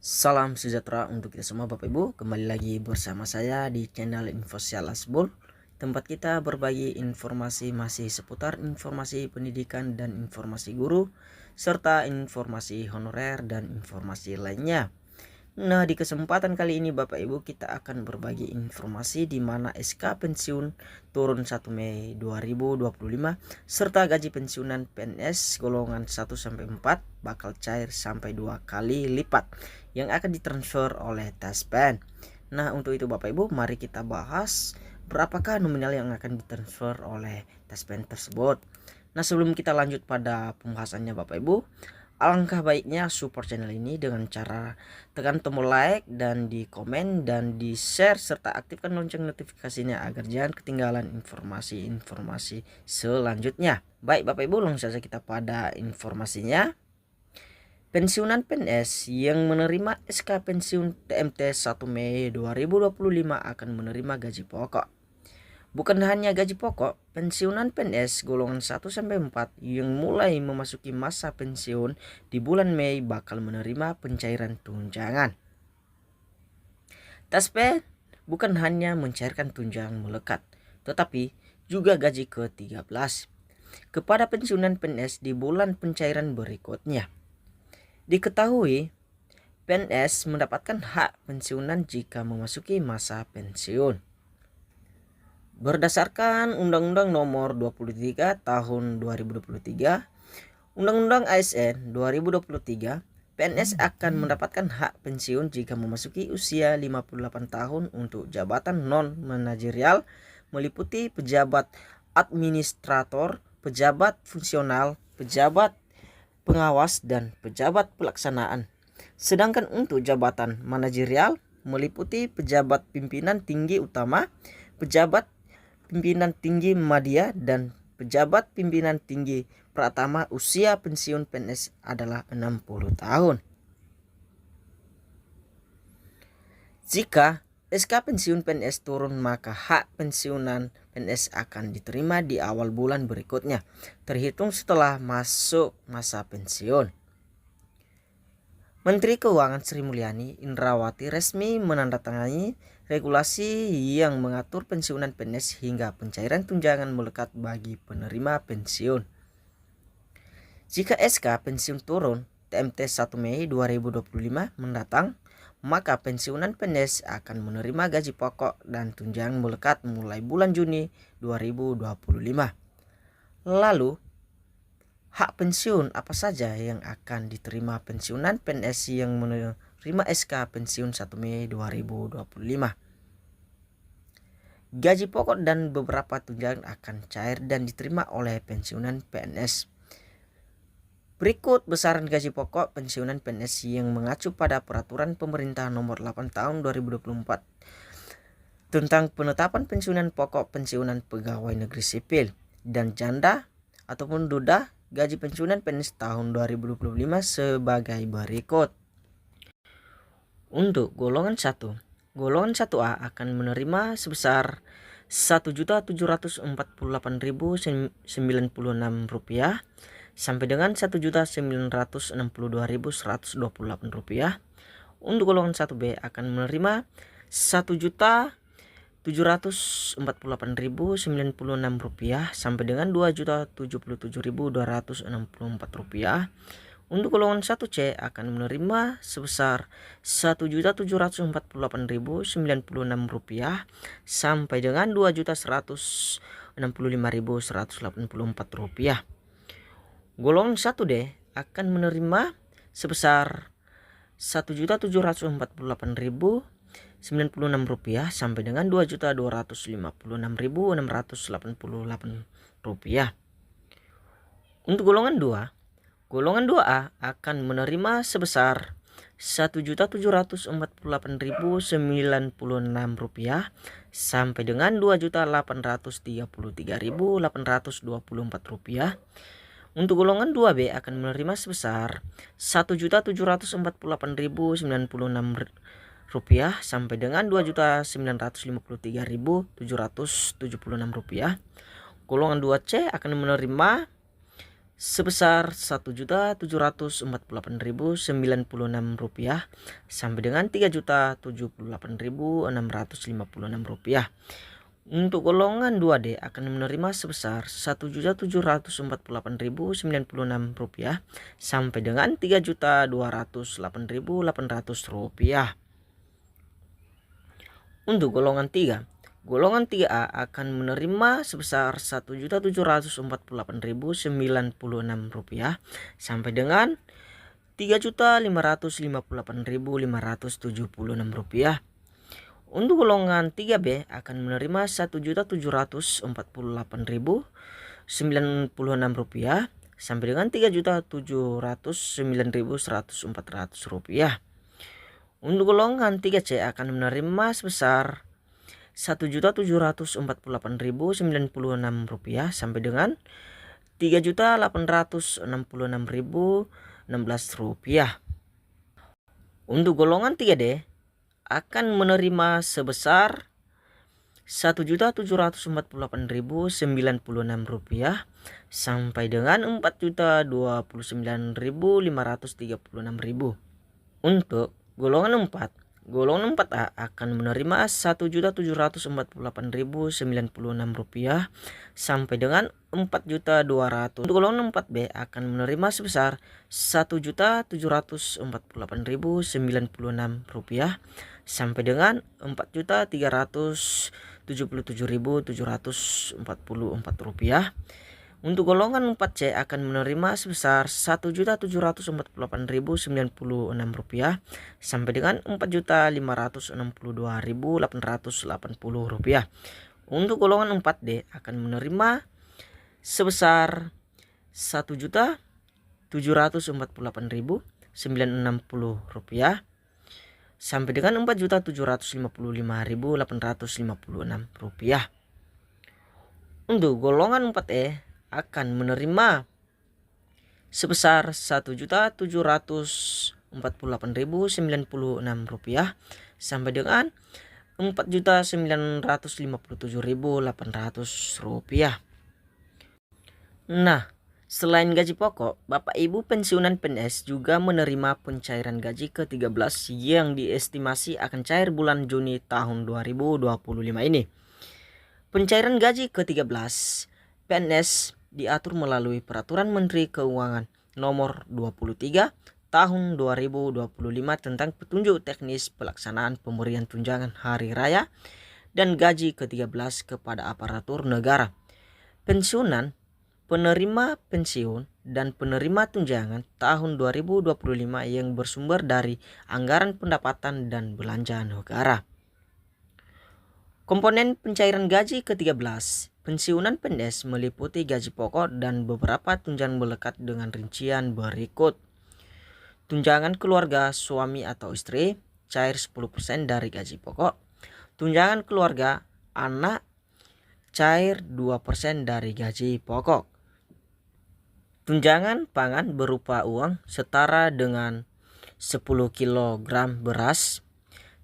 Salam sejahtera untuk kita semua Bapak Ibu. Kembali lagi bersama saya di channel Infosial Asbul, tempat kita berbagi informasi masih seputar informasi pendidikan dan informasi guru, serta informasi honorer dan informasi lainnya. Nah, di kesempatan kali ini Bapak Ibu kita akan berbagi informasi di mana SK pensiun turun 1 Mei 2025 serta gaji pensiunan PNS golongan 1 sampai 4 bakal cair sampai 2 kali lipat yang akan ditransfer oleh Taspen. Nah, untuk itu Bapak Ibu mari kita bahas berapakah nominal yang akan ditransfer oleh Taspen tersebut. Nah, sebelum kita lanjut pada pembahasannya Bapak Ibu, alangkah baiknya support channel ini dengan cara tekan tombol like dan di komen dan di share serta aktifkan lonceng notifikasinya agar jangan ketinggalan informasi-informasi selanjutnya. Baik Bapak Ibu, langsung saja kita pada informasinya. Pensiunan PNS yang menerima SK pensiun TMT 1 Mei 2025 akan menerima gaji pokok. Bukan hanya gaji pokok, pensiunan PNS golongan 1 sampai 4 yang mulai memasuki masa pensiun di bulan Mei bakal menerima pencairan tunjangan. Taspen bukan hanya mencairkan tunjangan melekat, tetapi juga gaji ke-13 kepada pensiunan PNS di bulan pencairan berikutnya. Diketahui, PNS mendapatkan hak pensiunan jika memasuki masa pensiun. Berdasarkan Undang-Undang Nomor 23 Tahun 2023, Undang-Undang ASN 2023, PNS akan mendapatkan hak pensiun jika memasuki usia 58 tahun untuk jabatan non-manajerial meliputi pejabat administrator, pejabat fungsional, pejabat pengawas, dan pejabat pelaksanaan. Sedangkan untuk jabatan manajerial meliputi pejabat pimpinan tinggi utama, pejabat pimpinan tinggi media, dan pejabat pimpinan tinggi pratama. Usia pensiun PNS adalah 60 tahun. Jika SK pensiun PNS turun, maka hak pensiunan PNS akan diterima di awal bulan berikutnya, terhitung setelah masuk masa pensiun. Menteri Keuangan Sri Mulyani Indrawati resmi menandatangani regulasi yang mengatur pensiunan PNS hingga pencairan tunjangan melekat bagi penerima pensiun. Jika SK pensiun turun TMT 1 Mei 2025 mendatang, maka pensiunan PNS akan menerima gaji pokok dan tunjangan melekat mulai bulan Juni 2025. Lalu, hak pensiun apa saja yang akan diterima pensiunan PNS yang menerima SK pensiun 1 Mei 2025? Gaji pokok dan beberapa tunjangan akan cair dan diterima oleh pensiunan PNS. Berikut besaran gaji pokok pensiunan PNS yang mengacu pada Peraturan Pemerintah Nomor 8 Tahun 2024 tentang penetapan pensiunan pokok pensiunan pegawai negeri sipil dan janda ataupun duda. Gaji pensiunan PNS tahun 2025 sebagai berikut. Untuk golongan 1, golongan 1A akan menerima sebesar Rp1.748.096 sampai dengan Rp1.962.128. Untuk golongan 1B akan menerima Rp1.748.096 sampai dengan Rp2.077.264. Untuk golongan 1C akan menerima sebesar Rp1.748.096 sampai dengan Rp2.165.184. Golongan 1D akan menerima sebesar Rp1.748.096 sampai dengan Rp2.256.688. Untuk golongan 2, golongan 2A akan menerima sebesar Rp1.748.096 sampai dengan Rp2.833.824. Untuk golongan 2B akan menerima sebesar Rp1.748.096 sampai dengan Rp2.953.776. Golongan 2C akan menerima sebesar Rp1.748.096 sampai dengan Rp3.078.656. Untuk golongan 2D akan menerima sebesar Rp1.748.096 sampai dengan Rp3.208.800. Untuk golongan 3, golongan 3A akan menerima sebesar Rp1.748.096 sampai dengan Rp3.558.576. Untuk golongan 3B akan menerima Rp1.748.096 sampai dengan Rp3.709.100. Untuk golongan 3C akan menerima sebesar Rp1.748.096 sampai dengan Rp3.866.016. Untuk golongan 3D akan menerima sebesar Rp1.748.096 sampai dengan Rp4.029.536. Untuk golongan 4, golongan 4A akan menerima Rp1.748.096 sampai dengan Rp4.200. Untuk golongan 4B akan menerima sebesar Rp1.748.096 sampai dengan Rp4.377.744. Untuk golongan 4C akan menerima sebesar Rp1.748.096 sampai dengan Rp4.562.880. Untuk golongan 4D akan menerima sebesar Rp1.748.960 sampai dengan Rp4.755.856. Untuk golongan 4E akan menerima sebesar Rp1.748.096 sampai dengan Rp4.957.800. Nah, selain gaji pokok, Bapak Ibu pensiunan PNS juga menerima pencairan gaji ke-13 yang diestimasi akan cair bulan Juni tahun 2025 ini. Pencairan gaji ke-13 PNS diatur melalui Peraturan Menteri Keuangan Nomor 23 Tahun 2025 tentang petunjuk teknis pelaksanaan pemberian tunjangan hari raya dan gaji ke-13 kepada aparatur negara, pensiunan, penerima pensiun, dan penerima tunjangan tahun 2025 yang bersumber dari anggaran pendapatan dan belanja negara. Komponen pencairan gaji ke-13 pensiunan PNS meliputi gaji pokok dan beberapa tunjangan melekat dengan rincian berikut. Tunjangan keluarga suami atau istri cair 10% dari gaji pokok. Tunjangan keluarga anak cair 2% dari gaji pokok. Tunjangan pangan berupa uang setara dengan 10 kg beras.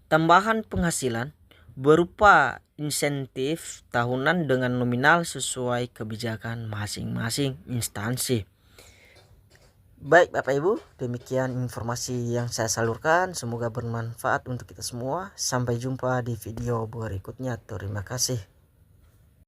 Tambahan penghasilan berupa insentif tahunan dengan nominal sesuai kebijakan masing-masing instansi. Baik Bapak Ibu, demikian informasi yang saya salurkan. Semoga bermanfaat untuk kita semua. Sampai jumpa di video berikutnya. Terima kasih.